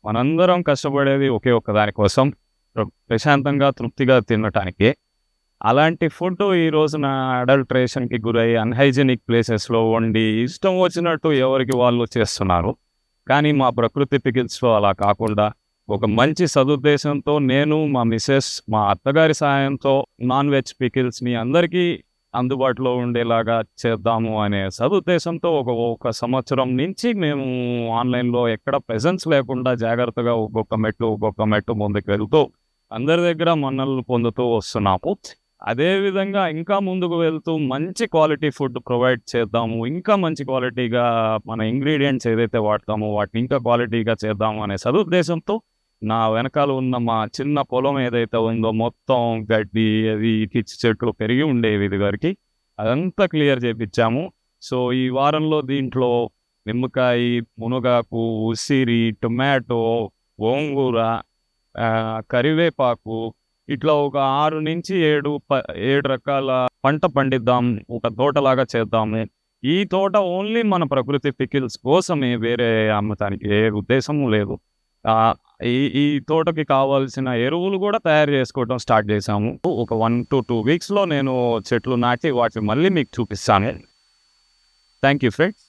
మనందరం కష్టపడేది ఒకే ఒక్క దాని కోసం. ప్రశాంతంగా, తృప్తిగా తినటానికి. అలాంటి ఫుడ్డు ఈ రోజున అడల్ట్రేషన్‌కి గురై అన్‌హైజీనిక్ ప్లేసెస్‌లో వండి ఇష్టం వచ్చినట్టు ఎవరికి వాళ్ళు చేస్తున్నారు. కానీ మా ప్రకృతి పికిల్స్‌లో అలా కాకుండా ఒక మంచి సదుద్దేశంతో నేను, మా మిసెస్, మా అత్తగారి సహాయంతో నాన్ వెజ్ పికిల్స్‌ని అందరికీ అందుబాటులో ఉండేలాగా చేద్దాము అనే సదుద్దేశంతో ఒక సంవత్సరం నుంచి మేము ఆన్‌లైన్‌లో ఎక్కడ ప్రెజెన్స్ లేకుండా జాగ్రత్తగా ఒక్కొక్క మెట్టు ముందుకు వెళ్తూ అందరి దగ్గర మన్ననలు పొందుతూ వస్తున్నాము. అదే విధంగా ఇంకా ముందుకు వెళ్తూ మంచి క్వాలిటీ ఫుడ్ ప్రొవైడ్ చేద్దాము. ఇంకా మంచి క్వాలిటీగా మన ఇంగ్రీడియెంట్స్ ఏదైతే వాడతామో వాటిని ఇంకా క్వాలిటీగా చేద్దాము అనే సదుద్దేశంతో నా వెనకాల ఉన్న మా చిన్న పొలం ఏదైతే ఉందో మొత్తం గడ్డి అది పిచ్చి చెట్లు పెరిగి ఉండేవి ఇదివరకి. అదంతా క్లియర్ చేపిచ్చాము. సో, ఈ వారంలో దీంట్లో నిమ్మకాయ, మునగాకు, ఉసిరి, టొమాటో, గోంగూర, కరివేపాకు ఇట్లా ఒక 6-7 రకాల పంట పండిద్దాం. ఒక తోటలాగా చేద్దాము. ఈ తోట ఓన్లీ మన ప్రకృతి పికిల్స్ కోసమే, వేరే అమ్మటానికి ఏ ఉద్దేశము లేదు. ఆహ్, ఈ ఈ తోటకి కావాల్సిన ఎరువులు గూడా తయారు చేసుకోవటం స్టార్ట్ చేశాము. ఒక 1-2 వీక్స్‌లో నేను చెట్లు నాటి వాటిని మళ్ళీ మీకు చూపిస్తాను. Thank you friends.